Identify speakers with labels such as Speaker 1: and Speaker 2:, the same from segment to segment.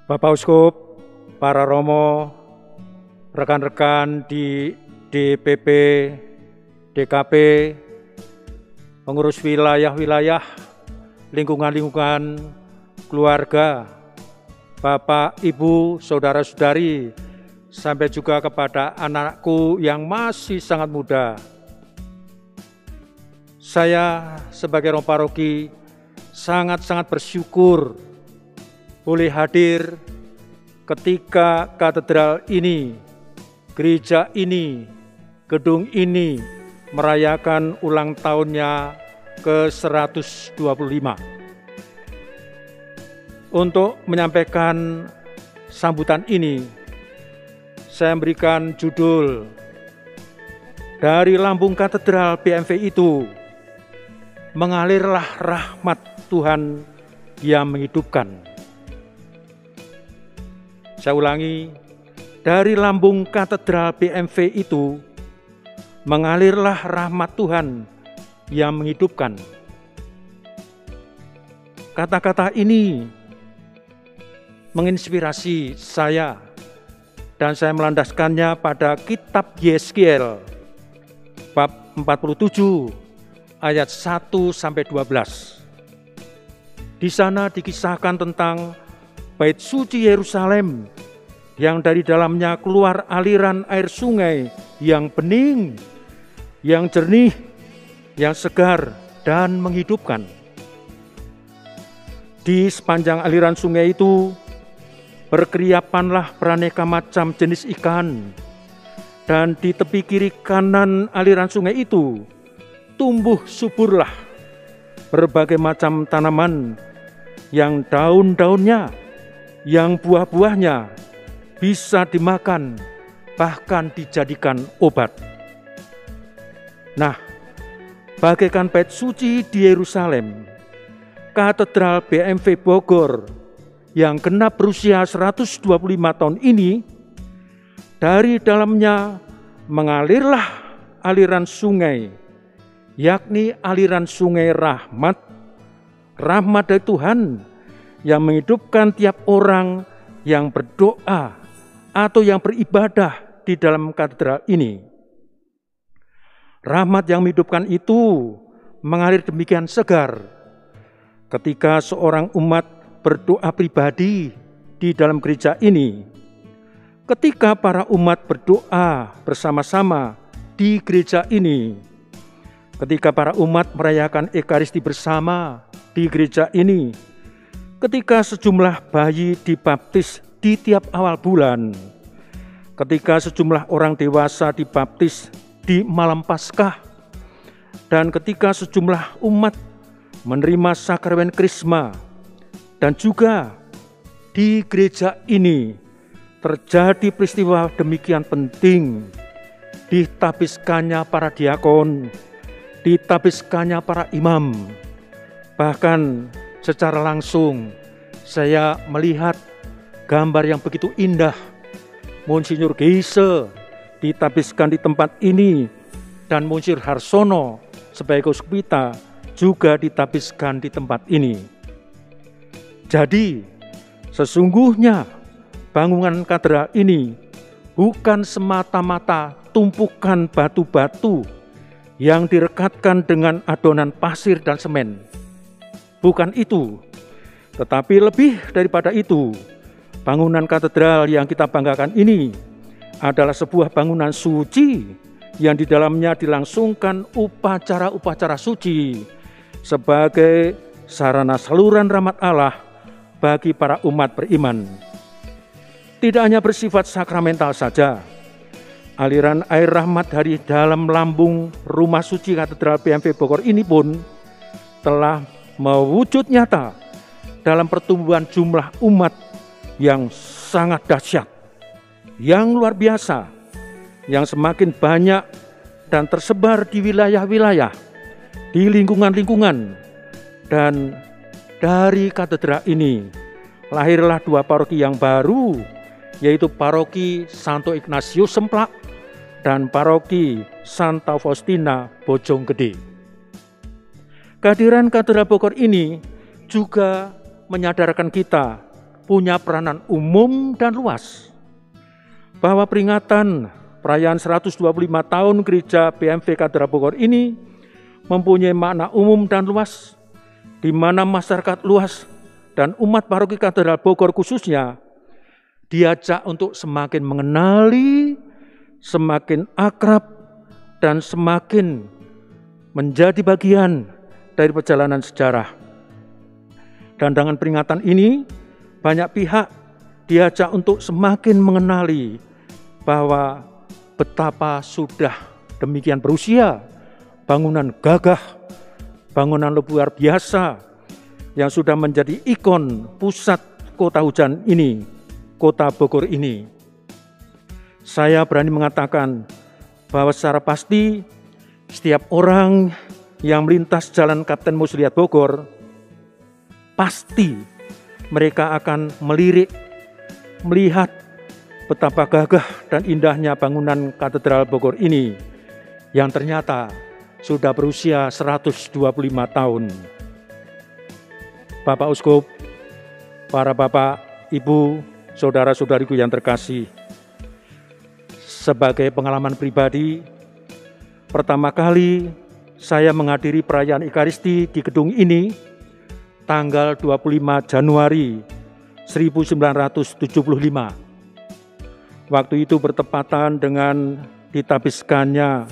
Speaker 1: Bapak Uskup, para Romo, rekan-rekan di DPP, DKP, pengurus wilayah-wilayah, lingkungan-lingkungan, keluarga, Bapak, Ibu, saudara-saudari, sampai juga kepada anakku yang masih sangat muda. Saya sebagai Romo Paroki sangat-sangat bersyukur boleh hadir ketika katedral ini, gereja ini, gedung ini merayakan ulang tahunnya ke-125. Untuk menyampaikan sambutan ini, saya memberikan judul dari lambung katedral BMV itu, mengalirlah rahmat Tuhan yang menghidupkan. Saya ulangi, dari lambung katedral BMV itu, mengalirlah rahmat Tuhan yang menghidupkan. Kata-kata ini menginspirasi saya, dan saya melandaskannya pada kitab Yeskiel, bab 47, ayat 1-12. Di sana dikisahkan tentang Bait Suci Yerusalem yang dari dalamnya keluar aliran air sungai yang bening, yang jernih, yang segar dan menghidupkan. Di sepanjang aliran sungai itu berkeriapanlah beraneka macam jenis ikan, dan di tepi kiri kanan aliran sungai itu tumbuh suburlah berbagai macam tanaman yang daun-daunnya, yang buah-buahnya bisa dimakan, bahkan dijadikan obat. Nah, bagaikan bait suci di Yerusalem, katedral BMV Bogor yang genap berusia 125 tahun ini, dari dalamnya mengalirlah aliran sungai, yakni aliran sungai rahmat, rahmat dari Tuhan yang menghidupkan tiap orang yang berdoa atau yang beribadah di dalam katedral ini. Rahmat yang menghidupkan itu mengalir demikian segar ketika seorang umat berdoa pribadi di dalam gereja ini. Ketika para umat berdoa bersama-sama di gereja ini, ketika para umat merayakan Ekaristi bersama di gereja ini, ketika sejumlah bayi dibaptis di tiap awal bulan, ketika sejumlah orang dewasa dibaptis di malam Paskah, dan ketika sejumlah umat menerima sakramen Krisma, dan juga di gereja ini terjadi peristiwa demikian penting, ditapiskannya para diakon, ditapiskannya para imam. Bahkan secara langsung saya melihat gambar yang begitu indah. Monsinyur Geise ditapiskan di tempat ini, dan Monsinyur Harsono sebagai uskup kita juga ditapiskan di tempat ini. Jadi sesungguhnya bangunan katedral ini bukan semata-mata tumpukan batu-batu yang direkatkan dengan adonan pasir dan semen. Bukan itu, tetapi lebih daripada itu, bangunan katedral yang kita banggakan ini adalah sebuah bangunan suci yang di dalamnya dilangsungkan upacara-upacara suci sebagai sarana saluran rahmat Allah bagi para umat beriman. Tidak hanya bersifat sakramental saja, aliran air rahmat dari dalam lambung rumah suci katedral BMV Bogor ini pun telah mewujud nyata dalam pertumbuhan jumlah umat yang sangat dahsyat, yang luar biasa, yang semakin banyak dan tersebar di wilayah-wilayah, di lingkungan-lingkungan. Dan dari katedral ini lahirlah dua paroki yang baru, yaitu paroki Santo Ignatius Semplak dan paroki Santa Faustina Bojonggede. Kehadiran katedral Bogor ini juga menyadarkan kita punya peranan umum dan luas. Bahwa peringatan perayaan 125 tahun Gereja BMV Katedral Bogor ini mempunyai makna umum dan luas, di mana masyarakat luas dan umat paroki Katedral Bogor khususnya diajak untuk semakin mengenali, semakin akrab, dan semakin menjadi bagian dari perjalanan sejarah. Dan dengan peringatan ini, banyak pihak diajak untuk semakin mengenali bahwa betapa sudah demikian berusia bangunan gagah, bangunan luar biasa yang sudah menjadi ikon pusat kota hujan ini, kota Bogor ini. Saya berani mengatakan bahwa secara pasti setiap orang yang melintas jalan Kapten Muslihat Bogor, pasti mereka akan melirik, melihat betapa gagah dan indahnya bangunan Katedral Bogor ini yang ternyata sudah berusia 125 tahun. Bapak Uskup, para bapak, ibu, saudara-saudariku yang terkasih, sebagai pengalaman pribadi, pertama kali saya menghadiri perayaan Ekaristi di gedung ini tanggal 25 Januari 1975. Waktu itu bertepatan dengan ditabiskannya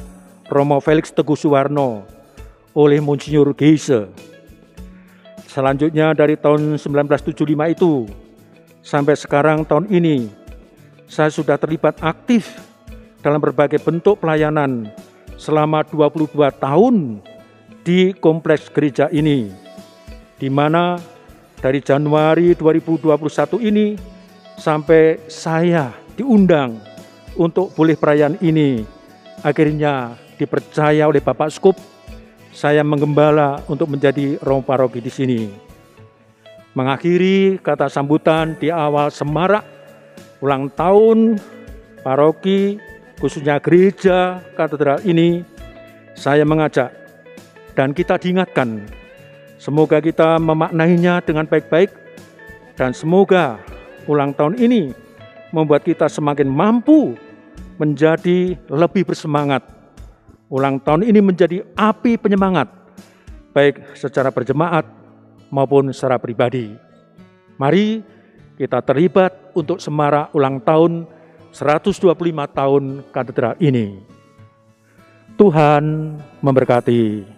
Speaker 1: Romo Felix Teguh Suwarno oleh Monsinyur Geise. Selanjutnya dari tahun 1975 itu sampai sekarang tahun ini, saya sudah terlibat aktif dalam berbagai bentuk pelayanan selama 22 tahun di kompleks gereja ini, di mana dari Januari 2021 ini sampai saya diundang untuk boleh perayaan ini, akhirnya dipercaya oleh Bapak Uskup, saya menggembala untuk menjadi Romo Paroki di sini. Mengakhiri kata sambutan di awal semarak ulang tahun paroki, khususnya gereja katedral ini, saya mengajak dan kita diingatkan, semoga kita memaknainya dengan baik-baik, dan semoga ulang tahun ini membuat kita semakin mampu menjadi lebih bersemangat. Ulang tahun ini menjadi api penyemangat, baik secara berjemaat maupun secara pribadi. Mari kita terlibat untuk semarak ulang tahun 125 tahun katedral ini. Tuhan memberkati.